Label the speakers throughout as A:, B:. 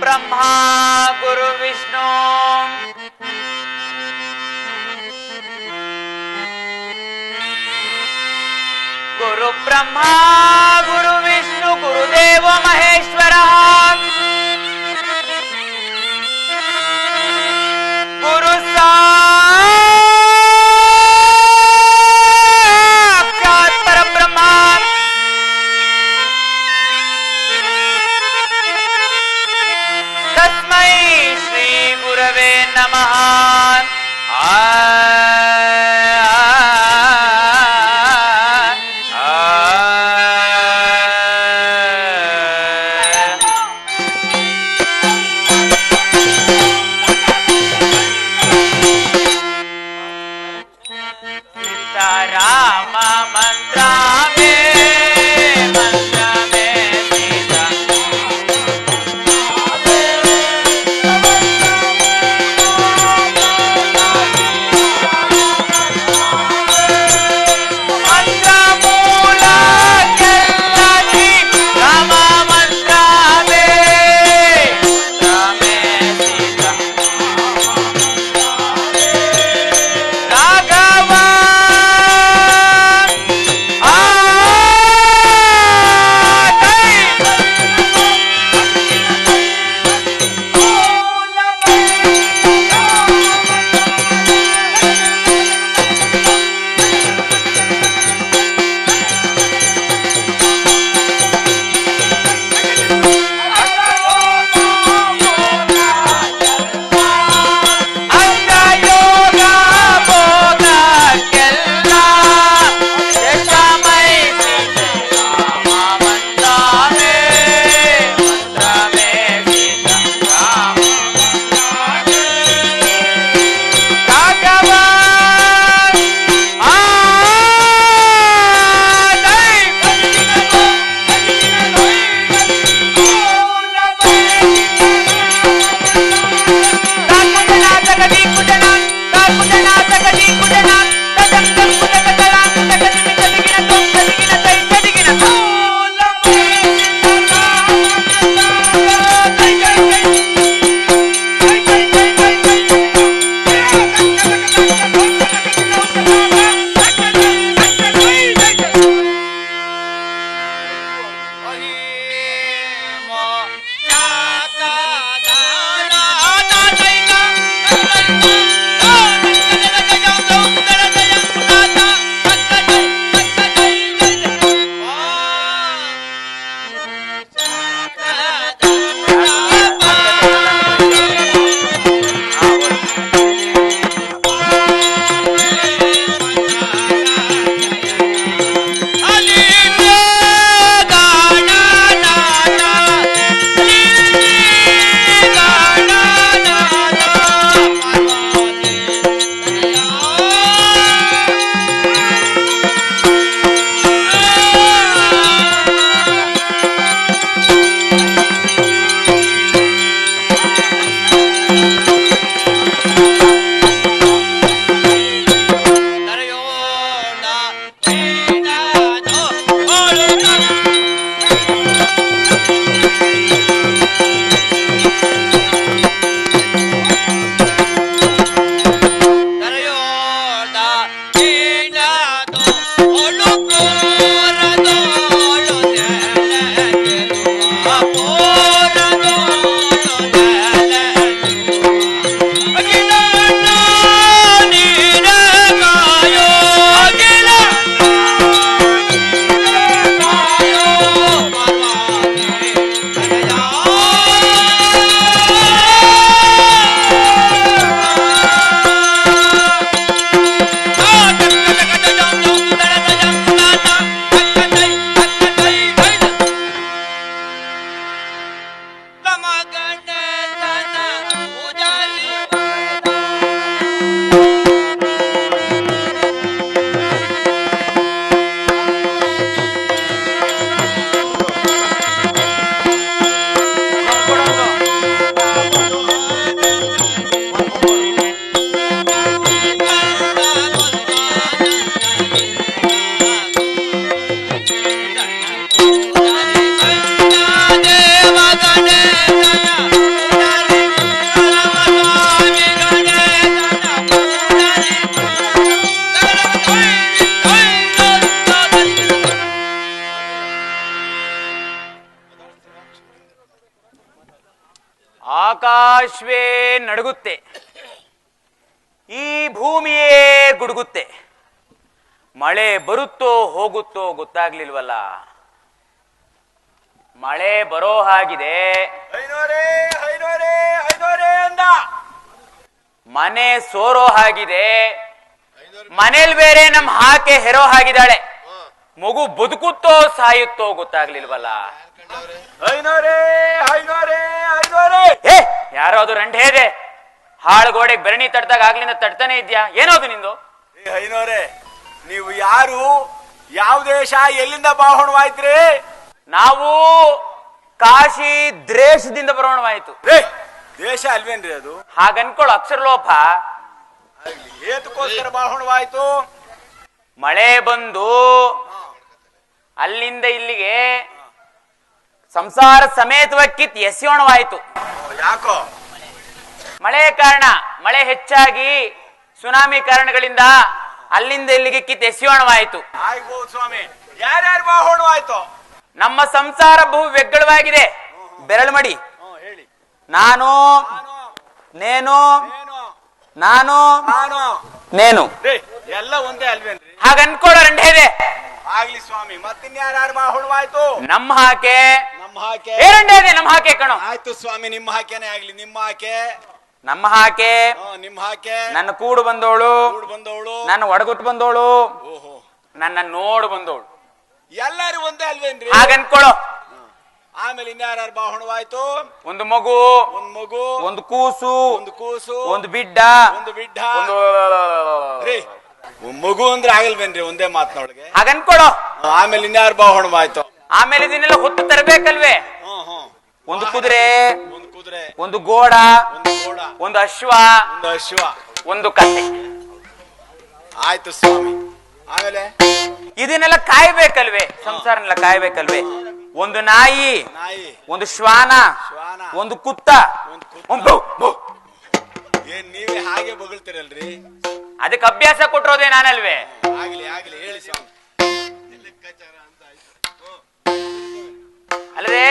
A: ब्रह्मा गुरु विष्णु गुरु ब्रह्मा गुरु विष्णु गुरुदेव महेश्वर गुरु साक्षात् परब्रह्म तस्मै श्री गुरवे नमः। ಆಕಾಶವೇ ನಡುಗುತ್ತೆ, ಈ ಭೂಮಿಯೇ ಗುಡುಗುತ್ತೆ. ಮಳೆ ಬರುತ್ತೋ ಹೋಗುತ್ತೋ ಗೊತ್ತಾಗ್ಲಿಲ್ವಲ್ಲ. ಮಳೆ ಬರೋ ಹಾಗಿದೆ, ಮನೆ ಸೋರೋ ಹಾಗಿದೆ, ಮನೇಲಿ ಬೇರೆ ನಮ್ ಹಾಕೆ ಹೆರೋ ಹಾಗಿದ್ದಾಳೆ. ಮಗು ಬದುಕುತ್ತೋ ಸಾಯುತ್ತೋ ಗೊತ್ತಾಗ್ಲಿಲ್ವಲ್ಲ. ಏ ಯಾರೋ ಅದು ರಂಢೆ ಇದೆ, ಹಾಳುಗೋಡೆಗೆ ಬೆರಣಿ ತಡ್ದಾಗ ಆಗ್ಲಿಂದ ತಡ್ತಾನೆ ಇದ್ಯಾ, ಏನೋದು ನಿಂದು?
B: ಐನೋರೇ, ನೀವು ಯಾರು, ಯಾವ ದೇಶ, ಎಲ್ಲಿಂದ ಬಾಹಣವಾಯ್ತ್ರಿ?
A: ನಾವು ಕಾಶಿ ದೇಶದಿಂದ ಬರೋಣವಾಯ್ತು.
B: ದೇಶ ಅಲ್ವೇನ್ರಿ ಅದು?
A: ಹಾಗನ್ಕೊಳ್ಳೋ ಅಕ್ಷರಲೋಪ.
B: ಏತಕ್ಕೋಸ್ಕರ ಬಾಹಣವಾಯ್ತು?
A: ಮಳೆ ಬಂದು ಅಲ್ಲಿಂದ ಇಲ್ಲಿಗೆ ಸಂಸಾರ ಸಮೇತವಾಗಿ ಕಿತ್ ಎಸೆಯೋಣವಾಯ್ತು.
B: ಯಾಕೋ?
A: ಮಳೆ ಕಾರಣ, ಮಳೆ ಹೆಚ್ಚಾಗಿ ಸುನಾಮಿ ಕಾರಣಗಳಿಂದ ಅಲ್ಲಿಂದ ಇಲ್ಲಿಗೆ ಕಿತ್ ಎಸೆಯೋಣವಾಯ್ತು.
B: ಆಗ್ಬೋದು ಸ್ವಾಮಿ. ಯಾರ್ಯಾರು ಬಾಹಣವಾಯ್ತು?
A: ನಮ್ಮ ಸಂಸಾರ ಬಹು ವ್ಯಗ್ಗಳವಾಗಿದೆ. ಬೆರಳು ಮಡಿ.
B: ಹೇಳಿ.
A: ನಾನು, ನೇನು, ನಾನು, ನೇನು
B: ಎಲ್ಲ ಒಂದೇ ಅಲ್ವೇನ್ರಿ?
A: ಹಾಗನ್ಕೊಳ್ಳೋ ರಂಢೆ ಇದೆ.
B: ಆಗ್ಲಿ ಸ್ವಾಮಿ. ಮತ್ತಿನ್ಯಾರು ಬಾಹಣವಾಯ್ತು?
A: ನಮ್ಮ ಹಾಕೆ.
B: ನಮ್ಮ ಹಾಕೆ
A: ಏ ರಂಢೆ ಇದೆ, ನಮ್ಮ ಹಾಕೆ ಕಣೋ.
B: ಆಯ್ತು ಸ್ವಾಮಿ, ನಿಮ್ಮ ಹಾಕೆನೆ ಆಗ್ಲಿ. ನಿಮ್ಮ ಹಾಕೆ,
A: ನಮ್ಮ ಹಾಕೆ,
B: ನಿಮ್ಮ ಹಾಕೆ.
A: ನನ್ನ ಕೂಡು ಬಂದವಳು,
B: ಬಂದವಳು,
A: ನನ್ನ ಒಡಗುಟ್ಟು ಬಂದವಳು,
B: ಓಹೋ,
A: ನನ್ನ ನೋಡು ಬಂದವಳು.
B: ಎಲ್ಲಾರು ಒಂದೇ ಅಲ್ವೇನ್ರಿ?
A: ಹಾಗನ್ಕೊಳ್ಳೋ.
B: ಆಮೇಲೆ ಇನ್ಯಾರು ಬಾಹಣವಾಯ್ತು?
A: ಒಂದು ಮಗು,
B: ಒಂದು ಮಗು,
A: ಒಂದು ಕೂಸು,
B: ಒಂದು ಕೂಸು,
A: ಒಂದು ಬಿಡ್ಡ,
B: ಒಂದು ಬಿಡ್ಡ.
A: ಒಂದು
B: ಮಗು ಅಂದ್ರೆ ಆಗಲ್ವೇನ್ರಿ ಒಂದೇ ಮಾತನೊಳಗೆ?
A: ಹಾಗನ್ಕೊಳ್ಳೋ.
B: ಆಮೇಲೆ ಇನ್ಯಾರು ಬಾಹಣವಾಯ್ತು?
A: ಆಮೇಲೆ ಇದನ್ನೆಲ್ಲ ಹೊತ್ತು ತರಬೇಕಲ್ವೇ? ಒಂದು ಕುದುರೆ,
B: ಒಂದು ಕುದುರೆ,
A: ಒಂದು ಗೋಡ,
B: ಒಂದು ಗೋಡ,
A: ಒಂದು ಅಶ್ವ,
B: ಒಂದು ಅಶ್ವ,
A: ಒಂದು ಕತ್ತೆ.
B: ಆಯ್ತು ಸ್ವಾಮಿ. ಆಮೇಲೆ
A: ಇದನ್ನೆಲ್ಲ ಕಾಯ್ಬೇಕಲ್ವೇ? ಸಂಸಾರನೆಲ್ಲ ಕಾಯ್ಬೇಕಲ್ವೇ? ಒಂದು ನಾಯಿ,
B: ನಾಯಿ,
A: ಒಂದು ಶ್ವಾನ,
B: ಶ್ವಾನ,
A: ಒಂದು ಕುತ್ತ,
B: ಒಂದು ಕುತ್ತ.
A: ಒಂದು ಬು.
B: ಏನ್ ನೀವೇ ಹಾಗೆ ಬಗಳ್ತಿರಲ್ರಿ?
A: ಅದಕ್ಕೆ ಅಭ್ಯಾಸ ಕೊಟ್ಟಿರೋದೇ ನಾನಲ್ವೇ?
B: ಆಗ್ಲಿ ಆಗ್ಲಿ, ಹೇಳಿ ಸ್ವಾಮಿ.
A: ಅಲ್ಲದೆ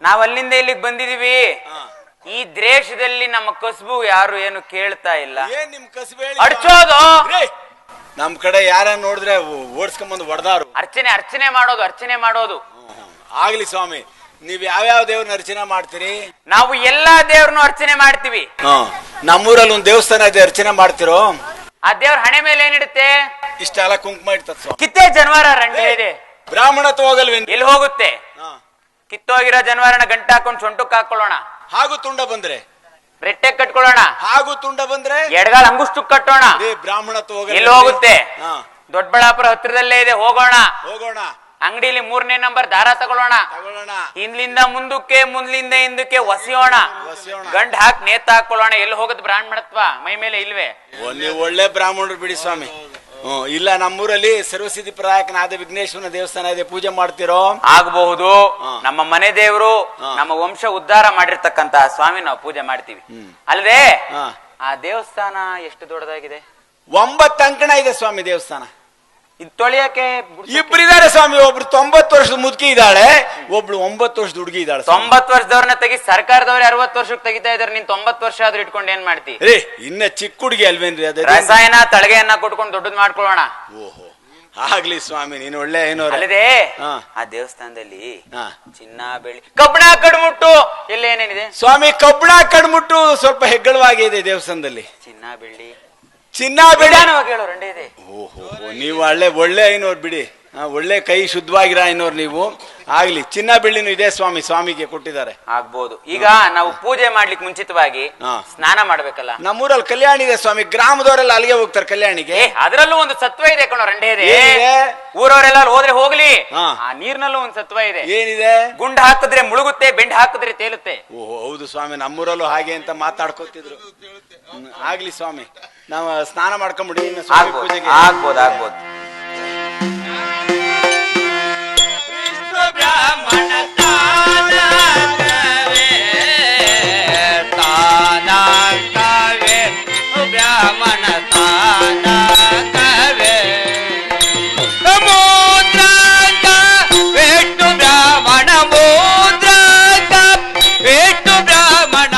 A: ನಾವ್ ಅಲ್ಲಿಂದ ಇಲ್ಲಿಗೆ ಬಂದಿದೀವಿ. ಈ ದೇಶದಲ್ಲಿ ನಮ್ಮ ಕಸುಬು ಯಾರು ಏನು ಕೇಳ್ತಾ ಇಲ್ಲ.
B: ಏನ್ ನಿಮ್ ಕಸಬು?
A: ಅಡ್ಚೋದು.
B: ನಮ್ ಕಡೆ ಯಾರ ನೋಡಿದ್ರೆ ಓಡಿಸ್ಕೊಂಬಂದು ಹೊಡೆದಾರು.
A: ಅರ್ಚನೆ ಅರ್ಚನೆ ಮಾಡೋದು, ಅರ್ಚನೆ ಮಾಡೋದು.
B: ಆಗ್ಲಿ ಸ್ವಾಮಿ. ನೀವ್ ಯಾವ್ಯಾವ ದೇವ್ರನ್ನ ಅರ್ಚನೆ ಮಾಡ್ತೀರಿ?
A: ನಾವು ಎಲ್ಲಾ ದೇವ್ರನ್ನು ಅರ್ಚನೆ ಮಾಡ್ತೀವಿ.
B: ನಮ್ಮೂರಲ್ಲಿ ಒಂದ್ ದೇವಸ್ಥಾನ ಇದೆ, ಅರ್ಚನೆ ಮಾಡ್ತಿರೋ?
A: ಆ ದೇವ್ರ ಹಣೆ ಮೇಲೆ ಏನಿಡುತ್ತೆ?
B: ಇಷ್ಟೆಲ್ಲ ಕುಂಕುಮ ಇಡ್ತದ ಸ್ವಾಮಿ.
A: ಕಿತ್ತೆ ಜನವಾರ ರಂಡಿ ಇದೆ.
B: ಬ್ರಾಹ್ಮಣತ್ವ ಹೋಗಲ್ವೇನ್?
A: ಎಲ್ಲಿ ಹೋಗುತ್ತೆ? ಕಿತ್ತೋಗಿರೋ ಜನವಾರನ ಗಂಟ ಹಾಕೊಂಡು ಸೊಂಟಕ್ಕೆ ಹಾಕೊಳ್ಳೋಣ.
B: ಹಾಗೂ ತುಂಡ ಬಂದ್ರೆ
A: ರೆಟ್ಟೆ ಕಟ್ಕೊಳ್ಳೋಣ.
B: ಹಾಗೂ ತುಂಡ ಬಂದ್ರೆ
A: ಎಡಗಾಲ ಅಂಗುಷ್ಟಕ್ಕೆ ಕಟ್ಟೋಣ.
B: ಬ್ರಾಹ್ಮಣತ್ವ ಹೋಗಲ್ಲ.
A: ಎಲ್ಲಿ ಹೋಗುತ್ತೆ? ದೊಡ್ಡಬಳ್ಳಾಪುರ ಹತ್ರದಲ್ಲೇ ಇದೆ, ಹೋಗೋಣ.
B: ಹೋಗೋಣ.
A: ಅಂಗಡಿಲಿ 3ನೇ ನಂಬರ್ ದಾರ ತಗೊಳ್ಳೋಣ. ಹಿಂದ್ಲಿಂದ ಮುಂದಕ್ಕೆ, ಮುಂದ್ಲಿಂದ ಹಿಂದಕ್ಕೆ ಒಸಿಯೋಣ. ಗಂಡ್ ಹಾಕಿ ನೇತ ಹಾಕೊಳ್ಳೋಣ. ಎಲ್ಲಿ ಹೋಗುತ್ತೆ ಬ್ರಾಹ್ಮಣತ್ವ? ಮೈ ಮೇಲೆ ಇಲ್ವೇ?
B: ನೀವು ಒಳ್ಳೆ ಬ್ರಾಹ್ಮಣರು ಬಿಡಿ ಸ್ವಾಮಿ. ಇಲ್ಲ, ನಮ್ಮೂರಲ್ಲಿ ಸರ್ವಸಿದ್ಧಿ ಪ್ರದಾಯಕನಾದ ವಿಘ್ನೇಶ್ವರನ ದೇವಸ್ಥಾನ ಇದೆ, ಪೂಜೆ ಮಾಡ್ತಿರೋ?
A: ಆಗಬಹುದು. ನಮ್ಮ ಮನೆ ದೇವರು, ನಮ್ಮ ವಂಶ ಉದ್ಧಾರ ಮಾಡಿರ್ತಕ್ಕಂತ ಸ್ವಾಮಿ ನಾವು ಪೂಜೆ ಮಾಡ್ತೀವಿ. ಅಲ್ಲದೆ ಆ ದೇವಸ್ಥಾನ ಎಷ್ಟು ದೊಡ್ಡದಾಗಿದೆ?
B: 9 ಅಂಕಣ ಇದೆ ಸ್ವಾಮಿ ದೇವಸ್ಥಾನ.
A: ಇದು ತೊಳಿಯಕ್ಕೆ
B: ಇಬ್ಬರಿದ್ದಾರೆ ಸ್ವಾಮಿ. ಒಬ್ರು 90 ವರ್ಷದ ಮುದುಕಿ ಇದ್ದಾಳೆ, ಒಬ್ಳು 9 ವರ್ಷದ ಹುಡುಗಿ ಇದ್ದಾಳೆ.
A: 90 ವರ್ಷದವ್ರನ್ನ ತೆಗಿ, ಸರ್ಕಾರದವ್ರೆ 60 ವರ್ಷಕ್ಕೆ ತೆಗಿತಾ ಇದಾರೆ. ನೀನ್ 90 ವರ್ಷ ಆದ್ರೂ ಇಟ್ಕೊಂಡು ಏನ್ ಮಾಡ್ತಿ?
B: ಇನ್ನ ಚಿಕ್ಕ ಹುಡುಗಿ ಅಲ್ವೇನ್ರಿ? ಅದೇ
A: ರಸಾಯನ ತಳಗೆಯನ್ನ ಕೊಟ್ಕೊಂಡು ದೊಡ್ಡದ್ ಮಾಡ್ಕೊಳ್ಳೋಣ.
B: ಓಹೋ, ಆಗ್ಲಿ ಸ್ವಾಮಿ, ನೀನ್ ಒಳ್ಳೆ ಏನೋ.
A: ಅಲ್ಲದೆ ಆ ದೇವಸ್ಥಾನದಲ್ಲಿ ಚಿನ್ನ ಬೆಳ್ಳಿ ಕಬ್ಬಣ ಕಡ್ಮುಟ್ಟು ಎಲ್ಲ ಏನೇನಿದೆ
B: ಸ್ವಾಮಿ? ಕಬ್ಬಣ ಕಡ್ಮುಟ್ಟು ಸ್ವಲ್ಪ ಹೆಗ್ಗಳವಾಗಿದೆ ದೇವಸ್ಥಾನದಲ್ಲಿ.
A: ಚಿನ್ನ ಬೆಳ್ಳಿ,
B: ಚಿನ್ನ ಬೆಳ್ಳಿ
A: ಹೇಳೋ ರಂಡೆ ಇದೆ.
B: ಓಹೋ, ನೀವು ಒಳ್ಳೆ ಐನೋರ್ ಬಿಡಿ. ಒಳ್ಳೆ ಕೈ ಶುದ್ಧವಾಗಿರ ಐನೋರ್ ನೀವು. ಆಗ್ಲಿ, ಚಿನ್ನ ಬೆಳ್ಳಿನೂ ಇದೆ ಸ್ವಾಮಿ, ಸ್ವಾಮಿಗೆ ಕೊಟ್ಟಿದ್ದಾರೆ.
A: ಆಗ್ಬೋದು. ಈಗ ನಾವು ಪೂಜೆ ಮಾಡ್ಲಿಕ್ಕೆ ಮುಂಚಿತವಾಗಿ ಸ್ನಾನ ಮಾಡ್ಬೇಕಲ್ಲ.
B: ನಮ್ಮೂರಲ್ಲಿ ಕಲ್ಯಾಣಿ ಇದೆ ಸ್ವಾಮಿ, ಗ್ರಾಮದವರೆಲ್ಲ ಅಲ್ಲಿಗೆ ಹೋಗ್ತಾರೆ ಕಲ್ಯಾಣಿಗೆ.
A: ಅದರಲ್ಲೂ ಒಂದು ಸತ್ವ ಇದೆ ಕಣೋ ರಂಡೆ ಇದೆ. ಊರವರೆಲ್ಲ ಹೋದ್ರೆ ಹೋಗ್ಲಿ, ಆ ನೀರ್ನಲ್ಲೂ ಒಂದು ಸತ್ವ ಇದೆ.
B: ಏನಿದೆ? ಗುಂಡ್
A: ಹಾಕಿದ್ರೆ ಮುಳುಗುತ್ತೆ, ಬೆಂಡ್ ಹಾಕಿದ್ರೆ ತೇಲುತ್ತೆ.
B: ಓಹೋ, ಹೌದು ಸ್ವಾಮಿ, ನಮ್ಮೂರಲ್ಲೂ ಹಾಗೆ ಅಂತ ಮಾತಾಡ್ಕೋತಿದ್ರು. ಆಗ್ಲಿ ಸ್ವಾಮಿ, ನಾವು ಸ್ನಾನ ಮಾಡ್ಕೊಂಡ್ಬಿಡಿ. ಪೂಜೆಗೆ
A: ಆಗ್ಬೋದು ಆಗ್ಬೋದು. ಬ್ರಾಹ್ಮಣ ತಾನವೇ ತಾನವೇ ಬ್ರಾಹ್ಮಣ ತಾನವೇ ಮೂದ್ರಕ ವೇಟ್ಟು ಬ್ರಾಹ್ಮಣ ಮೂದ್ರಕ ವೇಟ್ಟು ಬ್ರಾಹ್ಮಣ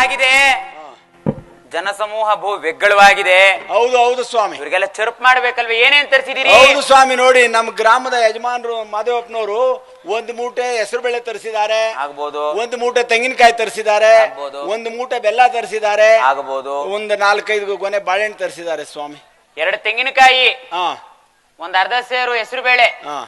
A: ಆಗಿದೆ, ಜನಸಮೂಹ ಬಹು ವ್ಯಗ್ಗಳವಾಗಿದೆ.
B: ಹೌದು ಹೌದು ಸ್ವಾಮಿ,
A: ಇವ್ರಿಗೆಲ್ಲ ಚೆರುಪ್ ಮಾಡ್ಬೇಕಲ್ವ, ಏನೇನ್ ತರಿಸಿದಿರಿ?
B: ಹೌದು ಸ್ವಾಮಿ, ನೋಡಿ ನಮ್ಮ ಗ್ರಾಮದ ಯಜಮಾನರು ಮಾದೇವಪ್ಪನವರು ಒಂದು ಮೂಟೆ ಹೆಸರು ಬೇಳೆ ತರಿಸಿದ್ದಾರೆ,
A: ಆಗ್ಬೋದು.
B: ಒಂದು ಮೂಟೆ ತೆಂಗಿನಕಾಯಿ ತರಿಸಿದ್ದಾರೆ, ಒಂದು ಮೂಟೆ ಬೆಲ್ಲ ತರಿಸಿದ್ದಾರೆ,
A: ಆಗಬಹುದು.
B: ಒಂದು 4-5 ಗೊನೆ ಬಾಳೆಹಣ್ಣು ತರಿಸಿದ್ದಾರೆ ಸ್ವಾಮಿ.
A: 2 ತೆಂಗಿನಕಾಯಿ,
B: ಹಾ
A: ಒಂದ್ ಅರ್ಧ ಸೇರು ಹೆಸರು ಬೇಳೆ,
B: ಹಾ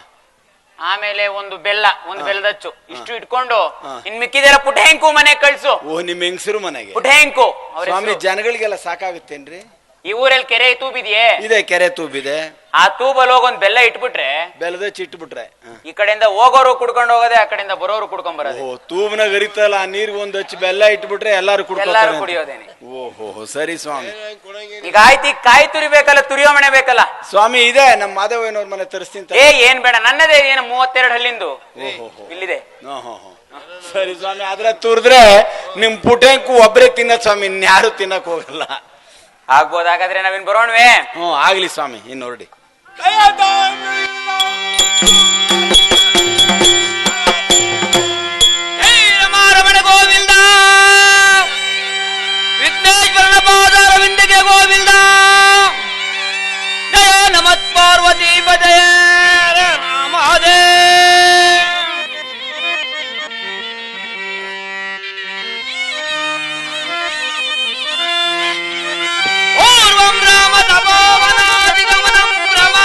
A: ಆಮೇಲೆ ಒಂದು ಬೆಲ್ಲ, ಒಂದು ಬೆಲ್ಲದಚ್ಚು, ಇಷ್ಟು ಇಟ್ಕೊಂಡು ಇನ್ ಮಿಕ್ಕಿದೆಲ್ಲ ಪುಟೆಂಕು ಮನೆ ಕಳ್ಸು.
B: ಓ, ನಿಮ್ ಹೆಂಗಸರು ಮನೆಗೆ?
A: ಪುಟೆಂಕು
B: ಸ್ವಾಮಿ, ಜನಗಳಿಗೆಲ್ಲ ಸಾಕಾಗುತ್ತೇನ್ರಿ?
A: ಈ ಊರಲ್ಲಿ ಕೆರೆ ತೂಬಿದೆಯೇ?
B: ಇದೆ, ಕೆರೆ ತೂಬಿದೆ.
A: ಆ ತೂಬಲ್ಲಿ ಹೋಗೊಂದ್ ಬೆಲ್ಲ ಇಟ್ಬಿಟ್ರೆ,
B: ಬೆಲ್ಲದ ಚಿಟ್ಬಿಟ್ರೆ
A: ಈ ಕಡೆಯಿಂದ ಹೋಗೋರು ಕುಡ್ಕೊಂಡು ಹೋಗೋದೆ, ಆ ಕಡೆಯಿಂದ ಬರೋರು ಕುಡ್ಕೊಂಡ್ ಬರೋದು.
B: ಓ, ತೂಬ್ನಾಗ ಹರಿತಲ್ಲ ಆ ನೀರ್ಗೆ ಒಂದ್ ಹಚ್ಚಿ ಬೆಲ್ಲ ಇಟ್ಬಿಟ್ರೆ ಎಲ್ಲಾರು
A: ಎಲ್ಲಾರು ಕುಡಿಯೋದೇನೆ.
B: ಓಹೋ, ಸರಿ ಸ್ವಾಮಿ.
A: ಈಗ ಆಯ್ತು, ಈಗ ಕಾಯಿ ತುರಿಬೇಕಲ್ಲ, ತುರಿಯೋ ಮನೆ ಬೇಕಲ್ಲ
B: ಸ್ವಾಮಿ. ಇದೆ, ನಮ್ಮ ಮಾಧವಯ್ಯನವ್ರ ಮನೆ ತರಿಸ್ತೀನಿ.
A: ಏನ್ ಬೇಡ, ನನ್ನದೇ ಏನು 32 ಹಲ್ಲಿಂದು ಇಲ್ಲಿದೆ.
B: ಸರಿ ಸ್ವಾಮಿ, ಅದ್ರ ತುರಿದ್ರೆ ನಿಮ್ ಪುಟೆಂಕು ಒಬ್ರೇ ತಿನ್ನತ್ ಸ್ವಾಮಿ, ಇನ್ಯಾರು ತಿನ್ನಕ್ ಹೋಗಲ್ಲ.
A: ಆಗ್ಬೋದು. ಹಾಗಾದ್ರೆ ನಾವಿನ್ ಬರೋಣವೇ?
B: ಆಗ್ಲಿ ಸ್ವಾಮಿ, ಇನ್ನು ಹೊರಡಿ.
A: ರಮಣ ಗೋವಿಂದ, ವಿಘ್ನೇಶ್ವರನ ಪಾದಾರವಿಂದಕ್ಕೆ ಗೋವಿಂದ, ಜಯ ನಮತ್ ಪಾರ್ವತಿ ಜಯ ರಾಮದೇ. ಪೂರ್ವಂ ರಾಮ ತಪೋವನಾಧಿಗಮನಂ ಭ್ರಮ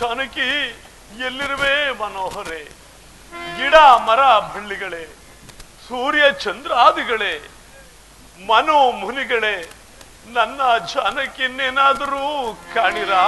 C: ಜಾನಕಿ ಎಲ್ಲಿರುವೆ ಮನೋಹರೆ? ಗಿಡ ಮರ ಬಳ್ಳಿಗಳೇ, ಸೂರ್ಯ ಚಂದ್ರಾದಿಗಳೇ, ಮನೋ ಮುನಿಗಳೇ, ನನ್ನ ಜಾನಕಿಯನ್ನೇನಾದರೂ ಕಾಣಿರಾ?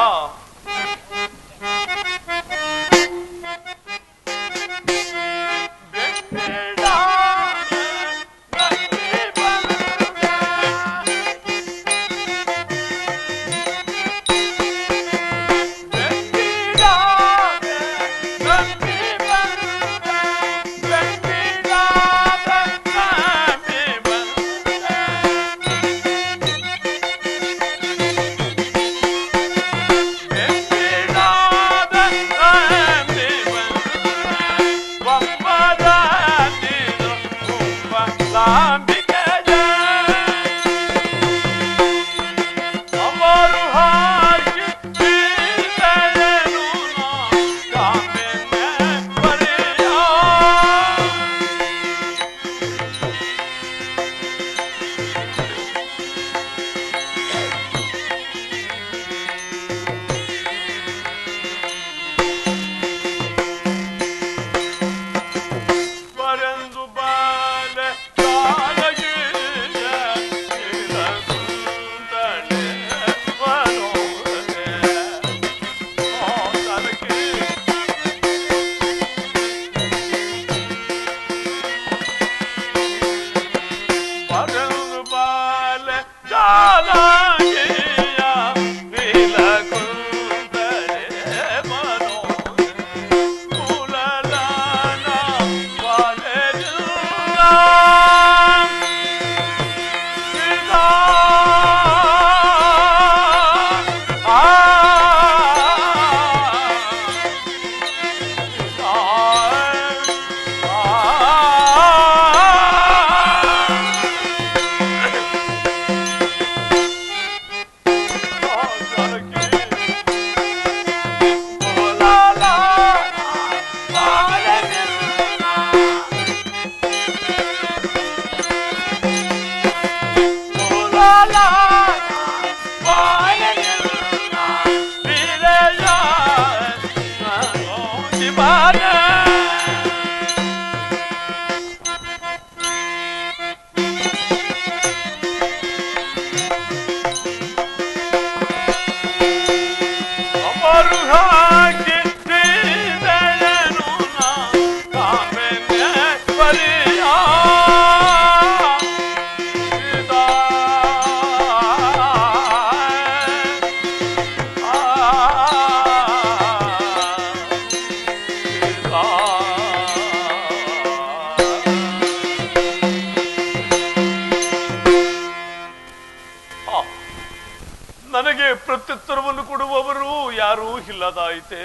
C: ನನಗೆ ಪ್ರತ್ಯುತ್ತರವನ್ನು ಕೊಡುವವರು ಯಾರೂ ಇಲ್ಲದಾಯಿತೆ.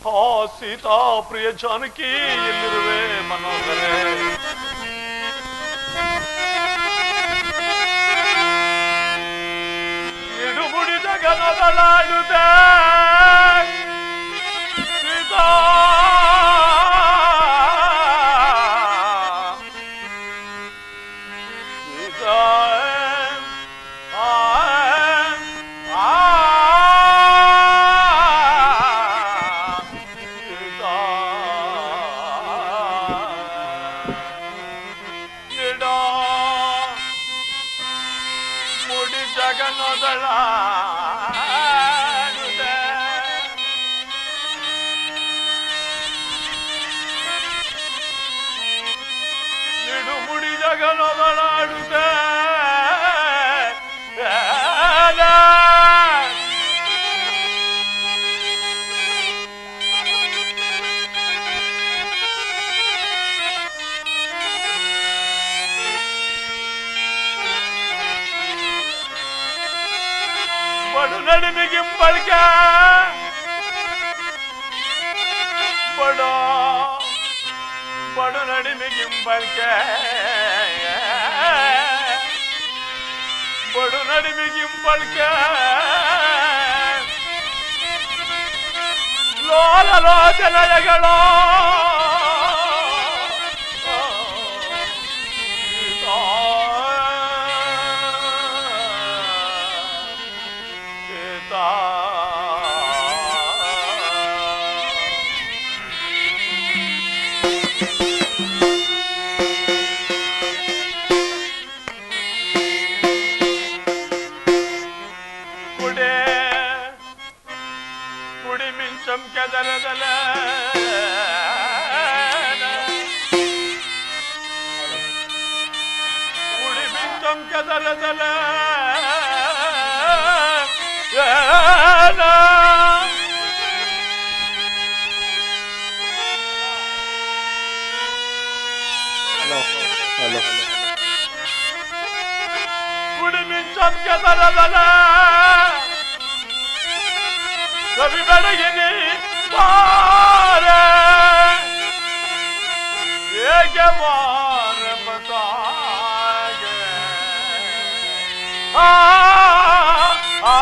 C: ಹಾ ಸೀತಾ ಪ್ರಿಯ ಜಾನಕಿ ಎಲ್ಲಿರುವೆ ಮನೋಹರೆ? ಇಡುಮುಡಿ ಜಗನದಲಾಡುತ್ತ ಸೀತಾ ನಿಡುಮುಡಿ ಜಗನದಲಾಡುತ್ತ ಬಡು ನಡಿಮಿಗಿಂಬಳ್ಕ ಬಡು ನಡಿಮಿಗಿಂಬಳ್ಕ ಬಡು ನಡಿಮಿಗಿಂಬಳ್ಕ ಲೋಲ ಲೋಚನಯಗಳೋ ಬದಲ ಕುಡಿ ಮಿಂಚಂಕೆ ತರದಲ ಕವಿ ಬೆಳಗಿನಿ ಮಾರ ಏಕೆ ಮಾರ ಮತಾಗೆ ಆ ಆ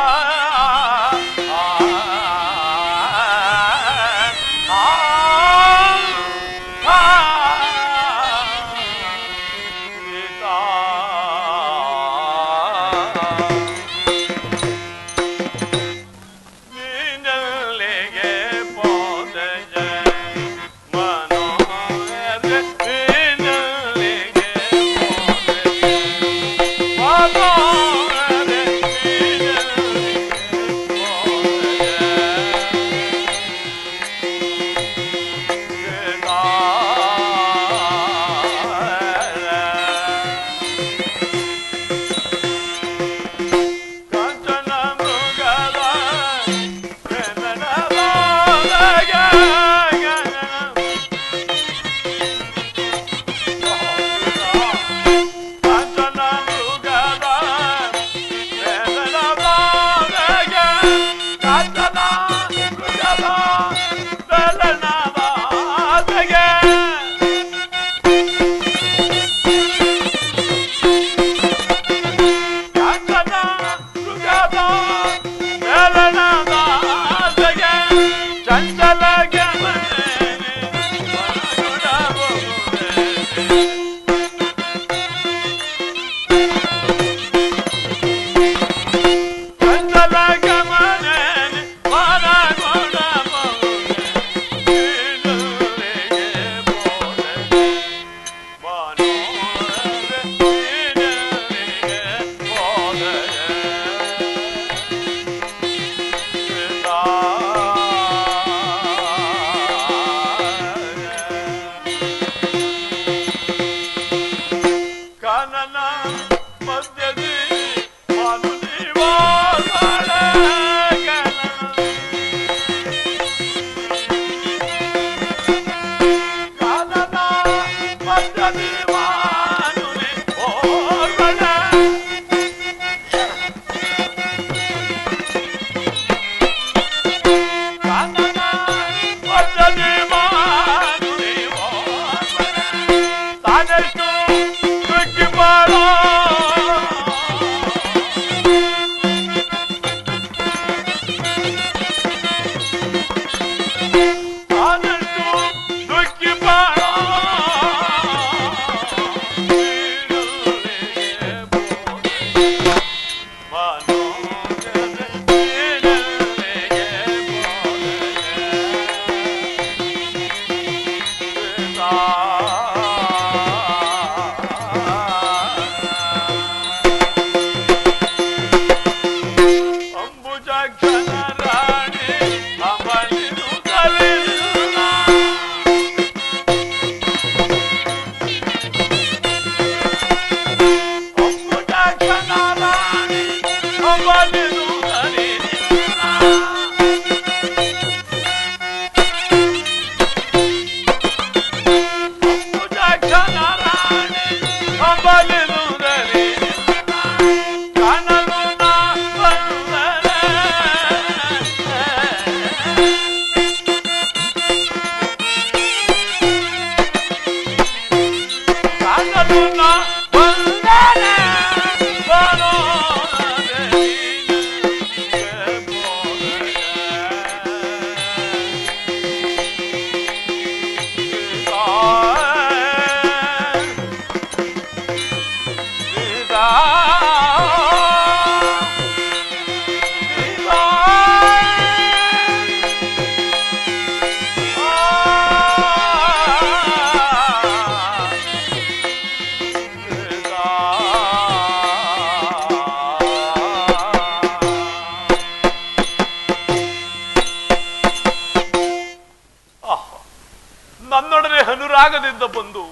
C: ನನ್ನೊಡನೆ ಅನುರಾಗದಿಂದ ಬಂದು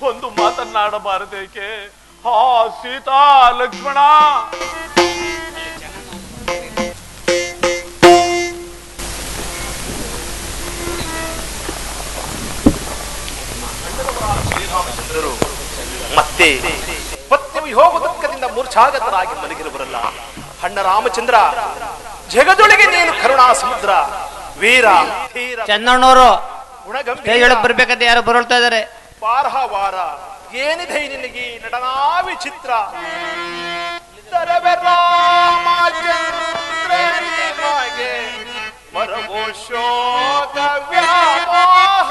C: ಒಂದು ಮಾತನ್ನಾಡಬಾರದೇಕೆ? ಹಾ ಸೀತಾ ಲಕ್ಷ್ಮಣ
D: ಶ್ರೀರಾಮಚಂದ್ರರು ಮತ್ತೆ ಪತ್ನಿ ವಿಯೋಗ ದುಃಖದಿಂದ ಮೂರ್ಛಾಗತರಾಗಿ ಮಲಗಿರುವರಲ್ಲ. ಅಣ್ಣ ರಾಮಚಂದ್ರ, ಜಗದೊಳಗೆ ನೀನು ಕರುಣಾ ಸಮುದ್ರ, ವೀರ ಧೀರ
E: ಚಂದಣ್ಣವರು
D: ಗುಣಗಂಭೀರ,
E: ಹೇಳಕ್ ಬರ್ಬೇಕಂತ ಯಾರು ಬರಳ್ತಾ ಇದಾರೆ.
D: ವಾರ ಏನಿದೆ ನಿನಗೆ ನಟನಾ ವಿಚಿತ್ರ. ತರವೆ ರಾಮಚಂದ್ರನಿಗೆ ಮರವೋ ಶೋಕ ವ್ಯಾಮೋಹ.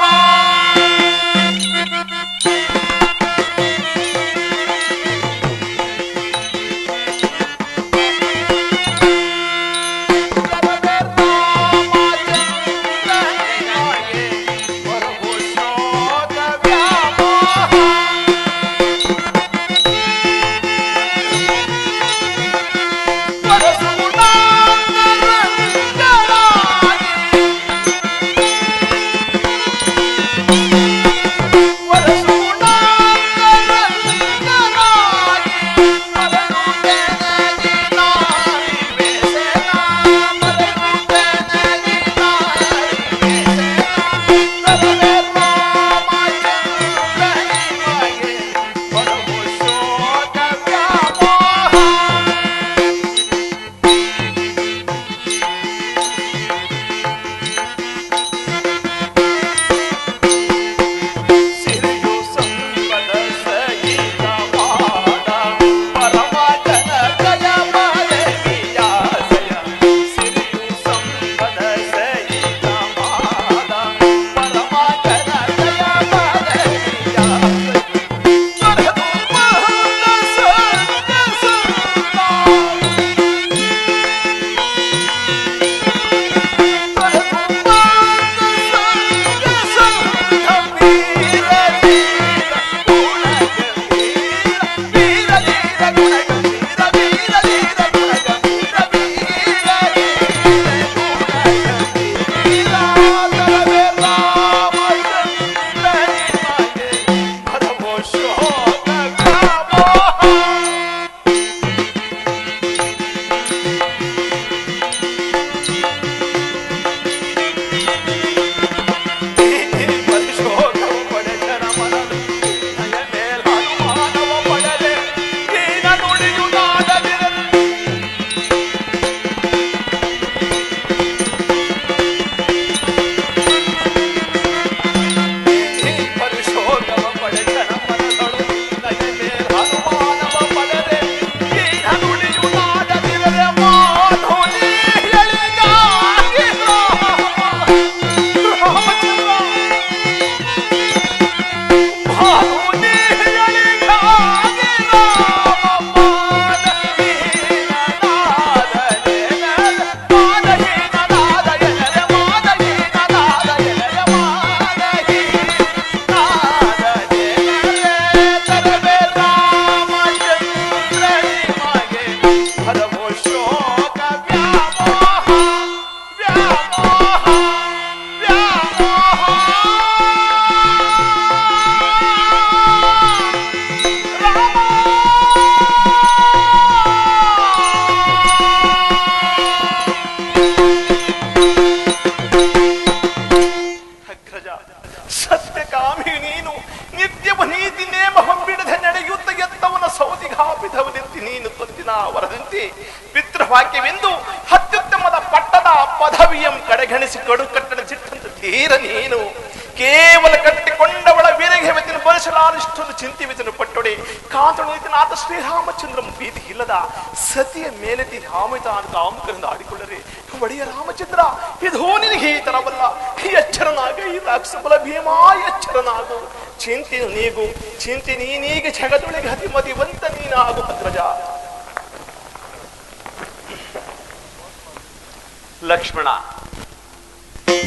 D: ವಾಕ್ಯವೆಂದು ಅತ್ಯುತ್ತಮದ ಪಟ್ಟದ ಪದವಿಯಂ ಕಡೆಗಣಿಸಿ ಕಡು ಕಟ್ಟಡ ಸಿಟ್ಟಂತ ಧೀರ ನೀನು ಕೇವಲ ಕಟ್ಟಿಕೊಂಡವಳ ವೀರಘ್ಯವೆತ್ತಿನ ಬಳಸಲಾರಿಷ್ಟೊಂದು ಚಿಂತಿವಿತನು ಪಟ್ಟೊಡೆ ಕಾಂತುಣಿತನಾದ ಶ್ರೀರಾಮಚಂದ್ರಂ ಭೀತಿ ಇಲ್ಲದ ಸತಿಯ ಮೇಲೆತ್ತಿ ರಾಮಿತಾನ ಕಾಮುಕರಿಂದ ಆಡಿಕೊಳ್ಳರೆ ಒಡೆಯ ರಾಮಚಂದ್ರ ಇದು ನಿನಗೆ ಈ ತರವಲ್ಲ. ಎಚ್ಚರನಾಗ ಈ ರಾಕ್ಷಸಬಲ ಭೀಮಾ ಎಚ್ಚರನಾಗು. ಚಿಂತೆ ನೀಗು, ಚಿಂತೆ ನೀನೀಗ ಜಗದೊಳಗೆ ಅತಿಮತಿವಂತ ನೀನಾಗು ಅಗ್ರಜ.
C: ಲಕ್ಷ್ಮಣ,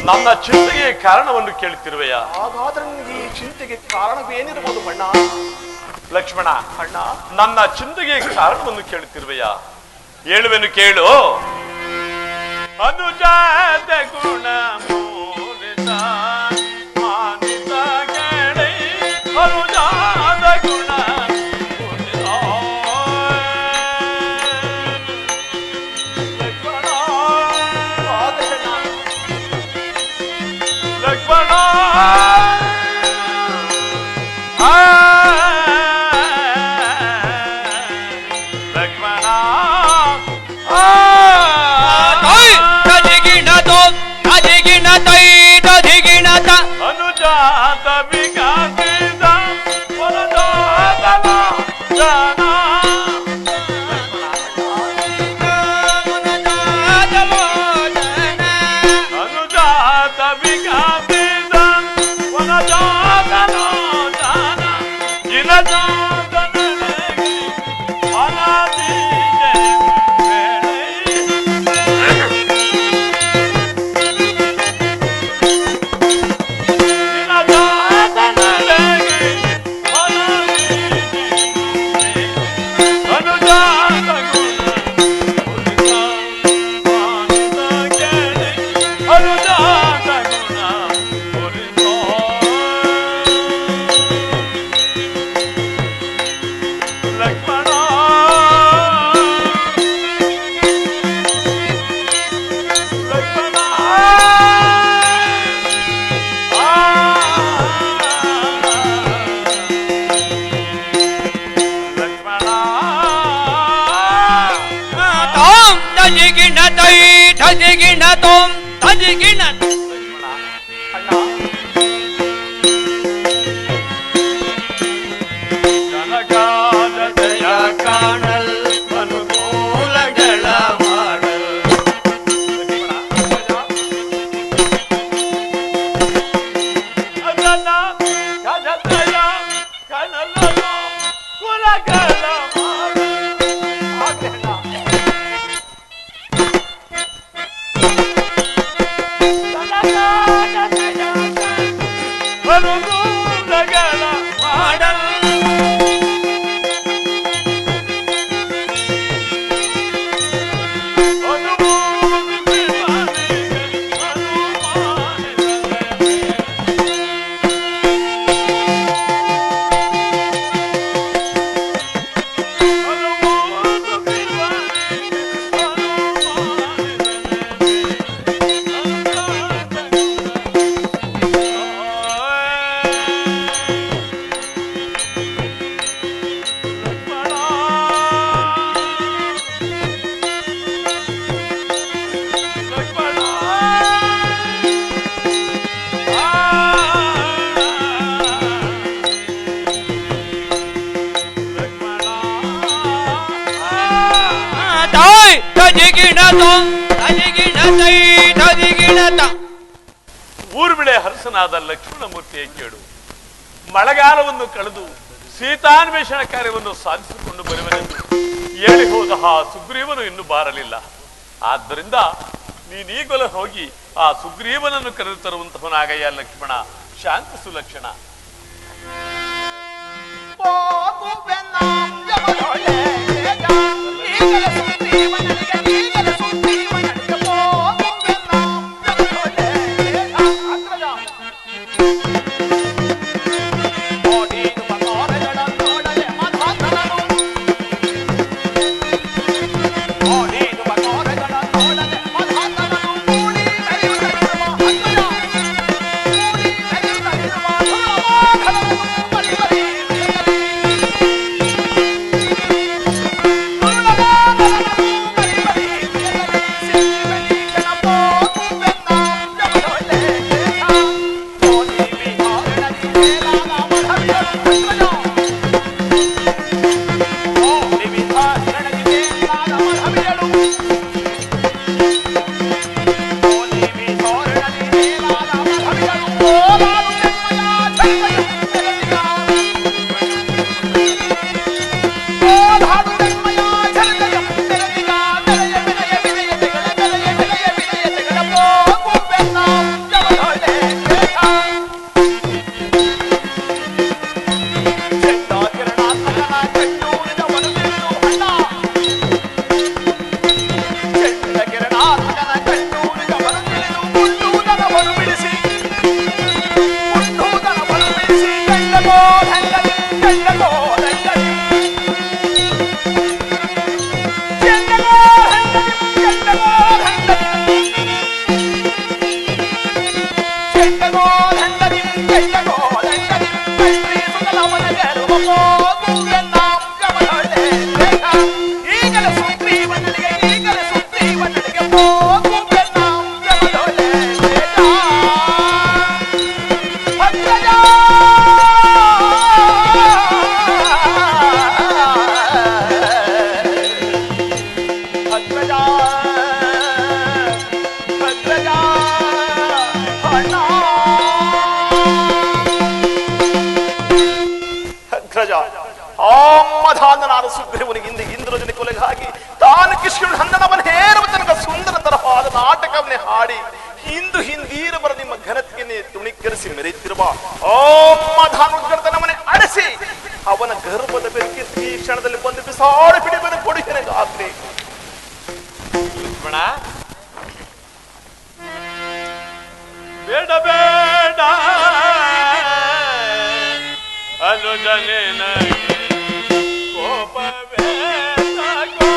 C: ನನ್ನ ಚಿಂತೆಗೆ ಕಾರಣವನ್ನು ಕೇಳುತ್ತಿರುವೆಯಾ?
D: ಹಾಗಾದ್ರೆ ನಿನಗೆ ಈ ಚಿಂತೆಗೆ ಕಾರಣವೇನಿರಬಹುದು ಅಣ್ಣ?
C: ಲಕ್ಷ್ಮಣ,
D: ಅಣ್ಣ,
C: ನನ್ನ ಚಿಂತೆಗೆ ಕಾರಣವನ್ನು ಕೇಳುತ್ತಿರುವೆಯಾ? ಹೇಳುವೆನು ಕೇಳು. ಅನುಜಾತ ಗುಣ ಮೂರಿತ ಮಾನಿತ ಕೆಡೆ ಅನುಜಾತ ಗುಣ ಮೂರಿತ ಲಕ್ಷ್ಮಣ ಅನುಜಾತ ವಿಕಾಸಿದ ವನಜಾತನ ಜನ ಅನುಜಾತ ವಿಕಾಸಿದ ವನಜಾತನ ಜನ ಗಿಲಜಾತನ ಅನಾದಿ ಊರ್ಮಿಳೆ ಹರಸನಾದ ಲಕ್ಷ್ಮಣಮೂರ್ತಿಯ ಕೇಳು. ಮಳೆಗಾಲವನ್ನು ಕಳೆದು ಸೀತಾನ್ವೇಷಣ ಕಾರ್ಯವನ್ನು ಸಾಧಿಸಿಕೊಂಡು ಬರುವನೆಂದು ಹೇಳಿ ಹೋದ ಆ ಸುಗ್ರೀವನು ಇನ್ನು ಬಾರಲಿಲ್ಲ. ಆದ್ದರಿಂದ ನೀನೀಗಲೇ ಹೋಗಿ ಆ ಸುಗ್ರೀವನನ್ನು ಕರೆದು ತರುವಂತಹನಾಗಯ್ಯ ಲಕ್ಷ್ಮಣ. ಶಾಂತಿಸು ಲಕ್ಷಣ.
D: ಅಗ್ರಜ ಅಗ್ರಜ ಅಣ್ಣ ಅಗ್ರಜ ಮಧಾನನಾದ ಸುಗ್ರೀವನಿಗೆ ಹಿಂದೆ ಇಂದ್ರಜನ ಕೊಲೆಗಾಗಿ ತಾನು ಕಿಷ್ಕಿಂದ ಹಂದನವನ ಹೇರುವ ತನಕ ಸುಂದರ ತರವಾದ ನಾಟಕವನ್ನೇ ಹಾಡಿ ಇಂದು ಹಿಂದೀರ ಬರ ನಿಮ್ಮ ಘನತೆಗೆ ತುಣಿಕರಿಸಿ ಮೆರೆಯುತ್ತಿರುವ ಮಧಾನುಗ್ರತನವನ್ನೇ ಅಳಿಸಿ ಅವನ ಗರ್ಭದ ಬೆಂಕಿ ಈ ಕ್ಷಣದಲ್ಲಿ ಬಂದು ಬಿಸಾಡಿ ಬಿಡಿಬದ ಕೊಡುಗೆನೆ ಗಾತ್ರಿ
C: ಲಕ್ಷ್ಮಣ ಬೇಡ ಬೇಡ ಅನುಜನೇನ ಕೋಪವೇ ಸಾಕು.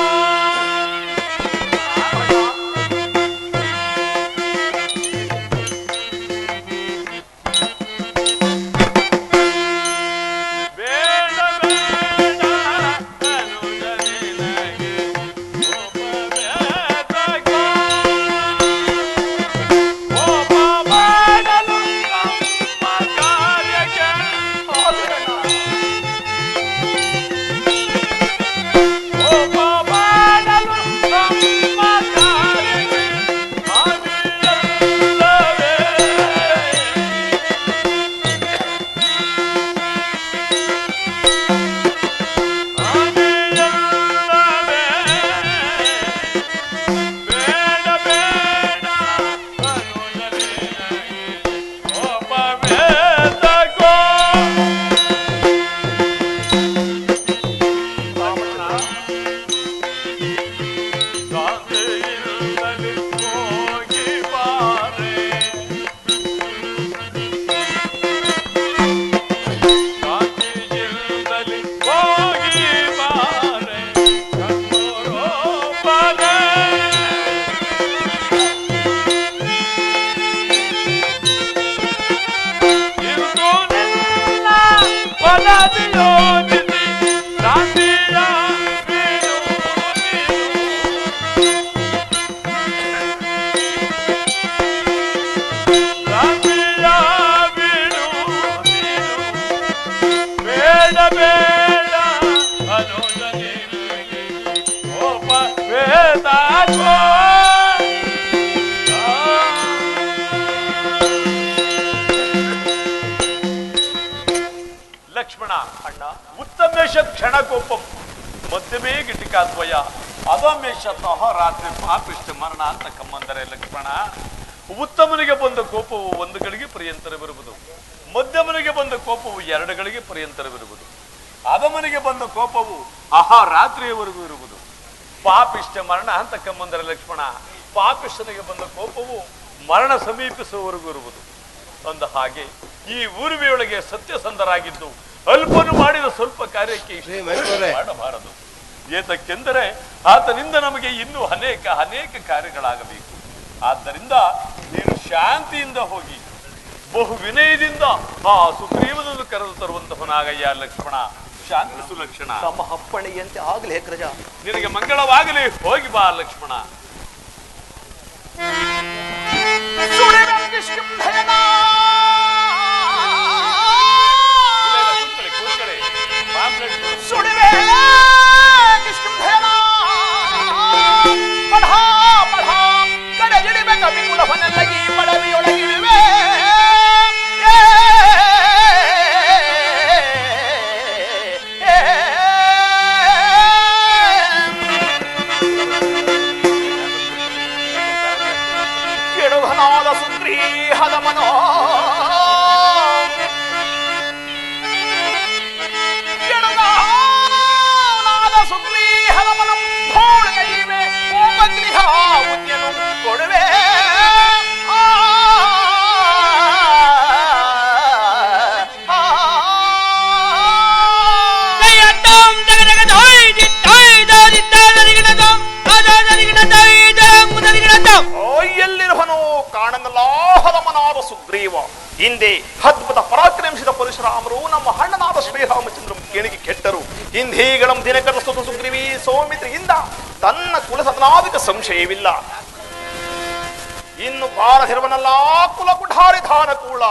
C: ಬೇಡ ಬೇಡ ಅನುಜನೇನಗೆ ಕೋಪವೇ ಸಾಕು. ಕೋಪ ಮಾಡಲು ನಮ್ಮ ಕಾರ್ಯಕ್ಕೆ ಲಕ್ಷ್ಮಣ ಅಣ್ಣ ಉತ್ತಮೇಶ ಕ್ಷಣಕೋಪಂ ಮಧ್ಯಮೇ ಗಿಟಿಕಾದ್ವಯ ಅಧಮೇಶ ರಾತ್ರಿ ಪಾಪಿಷ್ಟ ಮರಣ ಅಂತ ಕಮ್ಮಂದರೆ ಲಕ್ಷ್ಮಣ. ಉತ್ತಮನಿಗೆ ಬಂದ ಕೋಪವು ಒಂದು ಗಳಿಗೆ ಪರ್ಯಂತರವಿರುವುದು, ಮಧ್ಯಮನಿಗೆ ಬಂದ ಕೋಪವು 2 ಗಳಿಗೆ ಪರ್ಯಂತರವಿರುವುದು, ಅಧಮನಿಗೆ ಬಂದ ಕೋಪವು ರಾತ್ರಿಯವರೆಗೂ ಇರುವುದು. ಪಾಪಿಷ್ಟ ಮರಣ ಅಂತ ಕಮ್ಮಂದರೆ ಲಕ್ಷ್ಮಣ, ಪಾಪಿಷ್ಟನಿಗೆ ಬಂದ ಕೋಪವು ಮರಣ ಸಮೀಪಿಸುವವರೆಗೂ ಇರುವುದು. ಅಂದ ಹಾಗೆ ಈ ಊರ್ವಿಯೊಳಗೆ ಸತ್ಯಸಂಧರಾಗಿದ್ದು ಅಲ್ಪನು ಮಾಡಿದ ಸ್ವಲ್ಪ ಕಾರ್ಯಕ್ಕೆ ಮಾಡಬಾರದು. ಏತಕ್ಕೆಂದರೆ ಆತನಿಂದ ನಮಗೆ ಇನ್ನೂ ಅನೇಕ ಅನೇಕ ಕಾರ್ಯಗಳಾಗಬೇಕು. ಆದ್ದರಿಂದ ನೀನು ಶಾಂತಿಯಿಂದ ಹೋಗಿ ಬಹು ವಿನಯದಿಂದ ಆ ಸುಗ್ರೀವನನ್ನು ಕರೆದು ತರುವಂತವನಾಗಯ್ಯ ಲಕ್ಷ್ಮಣ. ಶಾಂತಿ ಸುಲಕ್ಷಣ.
D: ತಮ್ಮ ಅಪ್ಪಣೆಯಂತೆ ಆಗಲಿ ಅಗ್ರಜ.
C: ನಿನಗೆ ಮಂಗಳವಾಗಲಿ, ಹೋಗಿ ಬಾ ಲಕ್ಷ್ಮಣ.
D: ಸುಡಿವೆ ಪಢಾ ಪಢಾ ಕಡೆ ಇಳಿವೆ ಕಪಿಕುಲವನೆಲ್ಲಗಿ ಪಡವಿಯೊಳಗಿಳಿವೆ ಕೆಡುಗನಾದ ಸುಗ್ರೀಹದ ಮನೋ ಕೊಡುವೆ ಎಲ್ಲಿರುವನು ಕಾಣಲಾಹದಮನಾದ ಸುಗ್ರೀವ. ಹಿಂದೆ ಅದ್ಭುತ ಪರಾಕ್ರಮಿಸಿದ ಪರಶುರಾಮರು ನಮ್ಮ ಅಣ್ಣನಾದ ಶ್ರೀರಾಮಚಂದ್ರಂ ಕೇಣಿಗೆ ಕೆಟ್ಟರು. ಹಿಂದೀಗಳಂ ದಿನಕರ ಸ್ತುತ ಸುಗ್ರೀವಿ ಸೌಮಿತ್ರಿಯಿಂದ ತನ್ನ ಕುಲಸದನಾದಿಕ ಸಂಶಯವಿಲ್ಲ. ಇನ್ನು ಬಾರದಿರುವನಲ್ಲ ಕುಲ ಕುಠಾರಿ ಧಾನ ಕೂಳ.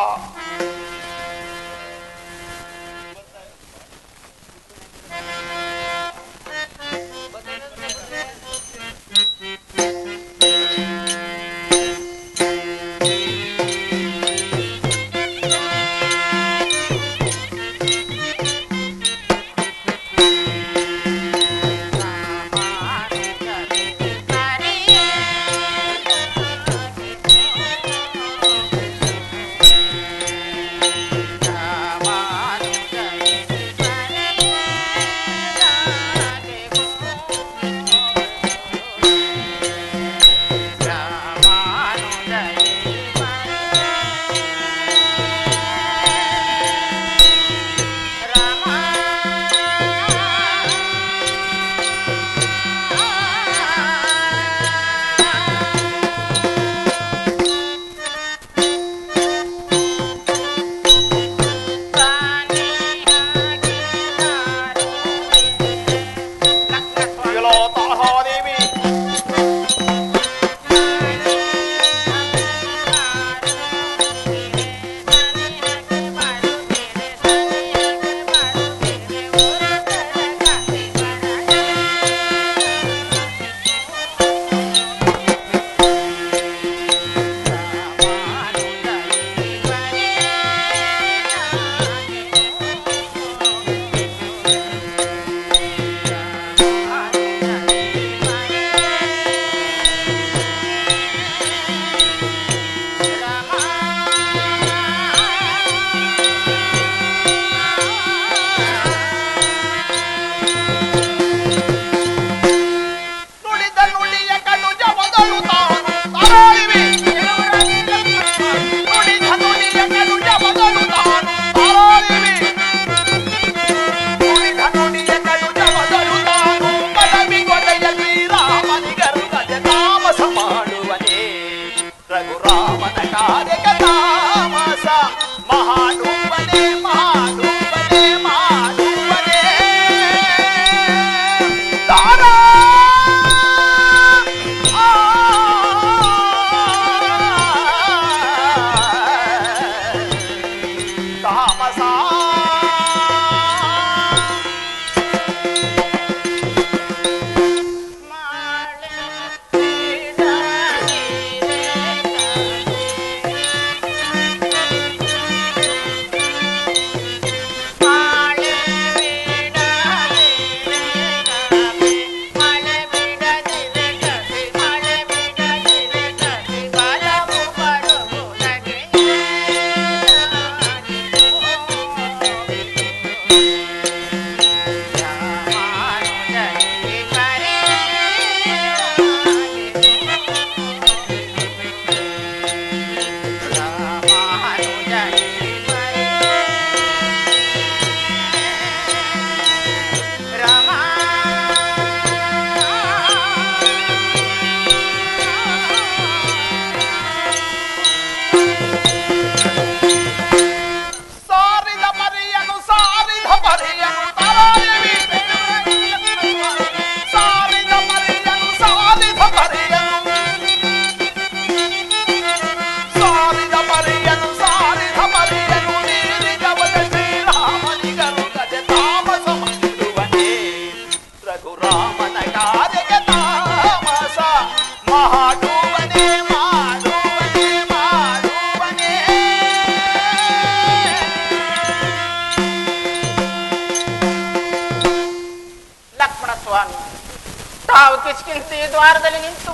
F: ಕಿಷ್ಕಿಂಧಿ ದ್ವಾರದಲ್ಲಿ ನಿಂತು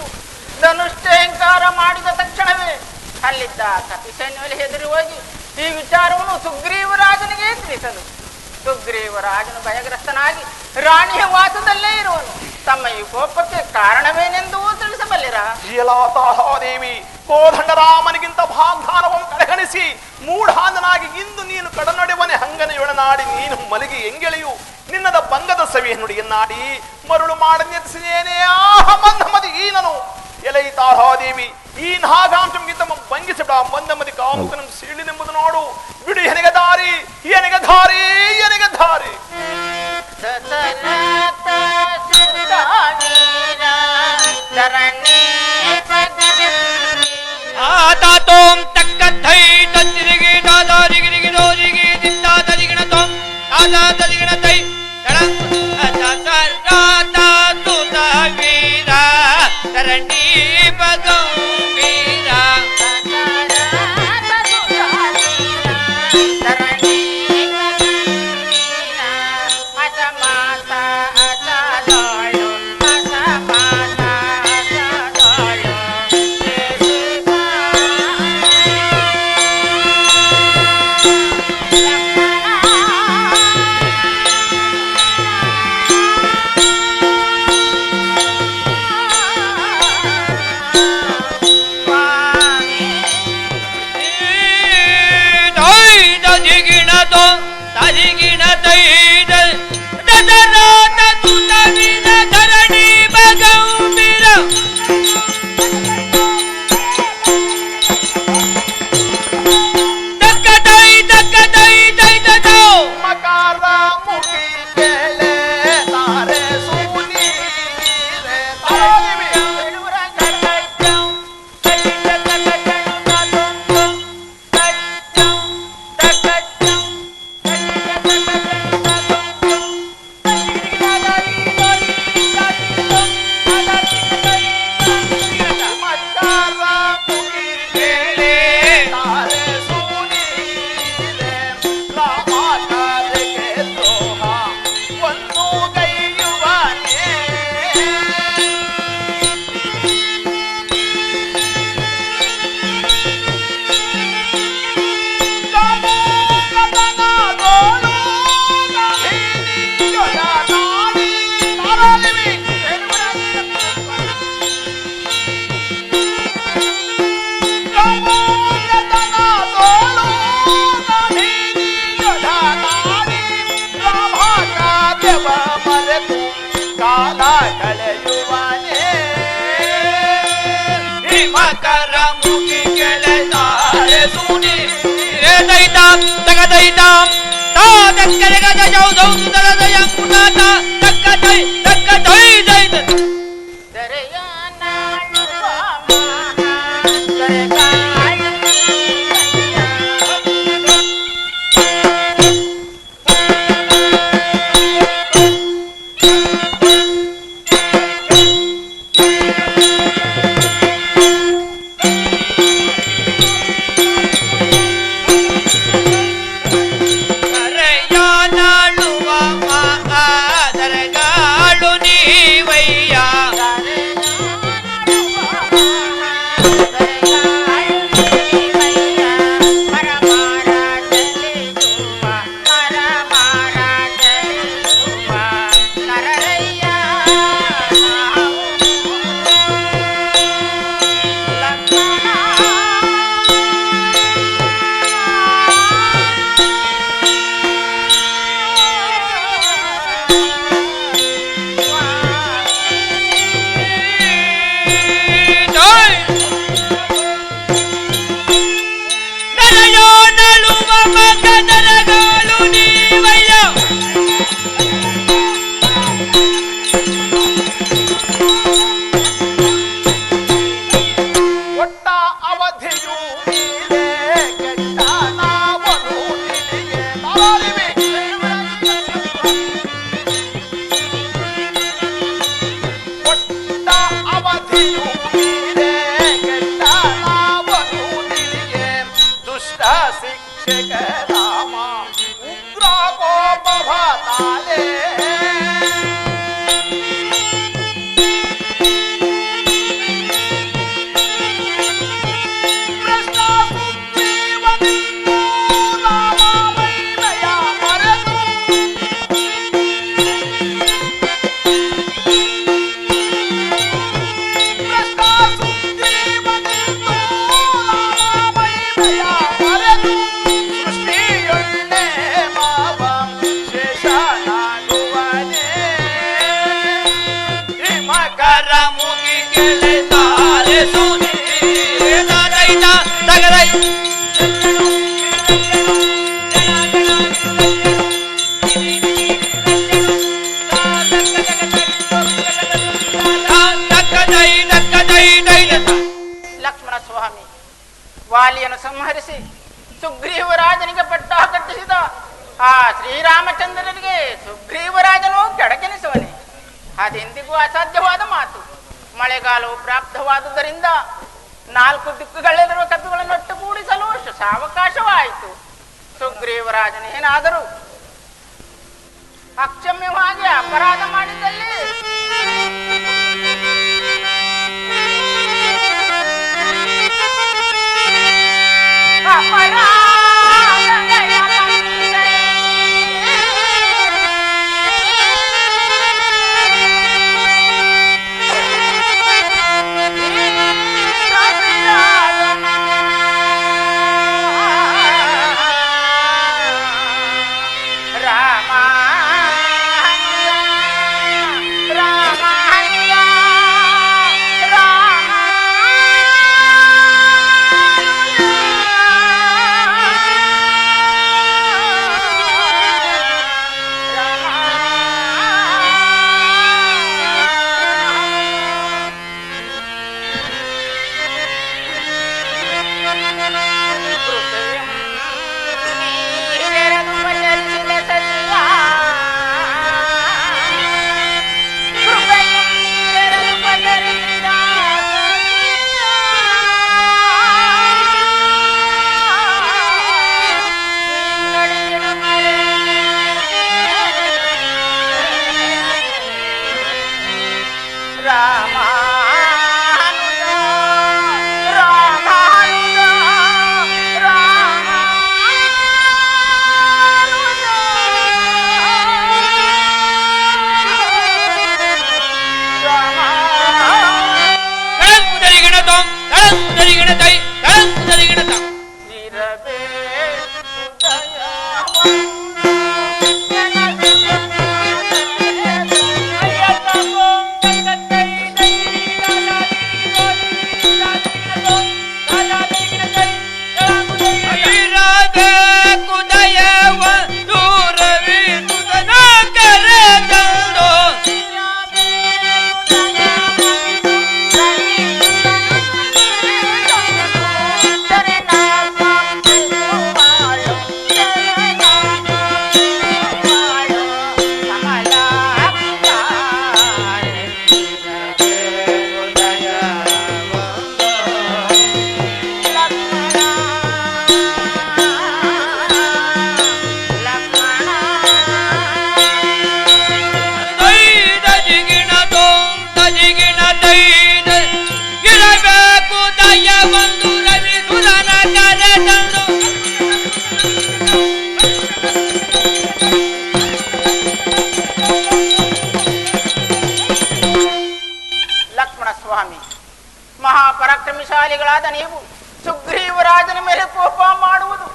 F: ಧನುಷ್ಟೇಂಕಾರ ಮಾಡಿದ ತಕ್ಷಣವೇ ಅಲ್ಲಿದ್ದ ಕಪಿ ಸೈನ್ಯದಲ್ಲಿ ಹೆದರಿ ಹೋಗಿ ಈ ವಿಚಾರವನ್ನು ಸುಗ್ರೀವರಾಜನಿಗೆ ತಿಳಿಸಲು ಸುಗ್ರೀವರಾಜನು ಭಯಗ್ರಸ್ತನಾಗಿ ರಾಣಿಯ ವಾಸದಲ್ಲೇ ಇರುವನು. ತಮ್ಮ ಈ ಕೋಪಕ್ಕೆ ಕಾರಣವೇನೆಂದು ತಿಳಿಸಬಲ್ಲಿರ?
D: ದೇವಿ ಕೋದಂಡರಾಮನಿಗಿಂತ ಭಾಗ್ದಾನವನ್ನು ಕಡೆಗಣಿಸಿ ಮೂಢಾಂಧನಾಗಿ ಇಂದು ನೀನು ಕಡನೊಡೆವನೆ ಹಂಗನೆಯೊಡನಾಡಿ ನೀನು ಮಲಗಿ ಎಂಗೆಳೆಯು ನಿನ್ನದ ಭಂಗದ ಸವಿಯ ನುಡಿಯನ್ನಾಡಿ ಮರುಳು ಮಾಡನೆತ್ತಿಸಿದೇನೇ ಮಂದಮದಿ ಈನನು ಎಲೈ ತಾರಾದೇವಿ ಈ ನಾಗಾಂಶಂಗಿಂತ ಭಂಗಿಸಿಬಿಡ ಮಂದಮದಿ ಕಾಮುಕನ ಸೀಳಿನೆಂಬುದು ನೋಡು. ಬಿಡು ಎನೆಗೆ ದಾರಿ ಎನೆಗೆ ಧಾರಿ ಎನೆಗೆ ಧಾರಿ.
E: ಆತಾತೋಂ ತಕ್ಕಥೈ ತತ್ತಿರಿಗೆ ದಾದಾರಿಗಿರಿಗೆ ರೋರಿಗೆ ದಿತ್ತಾದರಿಗಿನ ತೋಂ ದಾದಾದರಿಗಿನ ತೈ ತಳಂ ಅತಾತಾತುತ ವೀರ ತರಣಿ ಬಗಂ ವೀರ
D: ಶಿಕ್ಷಕ ರಾಮ ಉಗ್ರ
F: ಸ್ವಾಮಿ. ವಾಲಿಯನ್ನು ಸಂಹರಿಸಿ ಸುಗ್ರೀವರಾಜನಿಗೆ ಪಟ್ಟ ಕಟ್ಟಿಸಿದ ಆ ಶ್ರೀರಾಮಚಂದ್ರನಿಗೆ ಸುಗ್ರೀವರಾಜನು ಕೆಡಕೆನಿಸುವನೆ. ಅದೆಂದಿಗೂ ಅಸಾಧ್ಯವಾದ ಮಾತು. ಮಳೆಗಾಲವು ಪ್ರಾಪ್ತವಾದುದರಿಂದ 4 ದಿಕ್ಕುಗಳಲ್ಲಿರುವ ಕಪಿಗಳನ್ನು ಒಟ್ಟುಗೂಡಿಸಲು ಸಾವಕಾಶವಾಯಿತು. ಸುಗ್ರೀವರಾಜನೇನಾದರೂ ಅಕ್ಷಮ್ಯವಾಗಿ ಅಪರಾಧ ಮಾಡಿದ್ದಲ್ಲಿ ಮಹಾಪರಾಕ್ರಮಶಾಲಿಗಳಾದ ನೀವು ಸುಗ್ರೀವರಾಜನ ಮೇಲೆ ಕೋಪ ಮಾಡುವುದು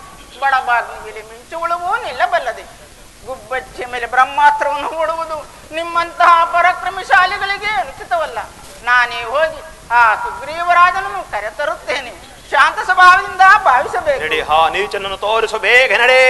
F: ಬಡಬಾಗಿನ ಮೇಲೆ ಮಿಂಚುಳುವು ನಿಲ್ಲಬಲ್ಲದೆ. ಗುಬ್ಬಚ್ಚಿಯ ಮೇಲೆ ಬ್ರಹ್ಮಾಸ್ತ್ರವನ್ನು ಹೂಡುವುದು ನಿಮ್ಮಂತಹ ಪರಾಕ್ರಮಶಾಲಿಗಳಿಗೆ ಅನುಚಿತವಲ್ಲ. ನಾನೇ ಹೋಗಿ ಆ ಸುಗ್ರೀವರಾಜನನ್ನು ಕರೆತರುತ್ತೇನೆ. ಶಾಂತ ಸ್ವಭಾವದಿಂದ ಭಾವಿಸಬೇಕು.
D: ನೀಚನನ್ನು ತೋರಿಸು, ಬೇಗ ನಡೆ.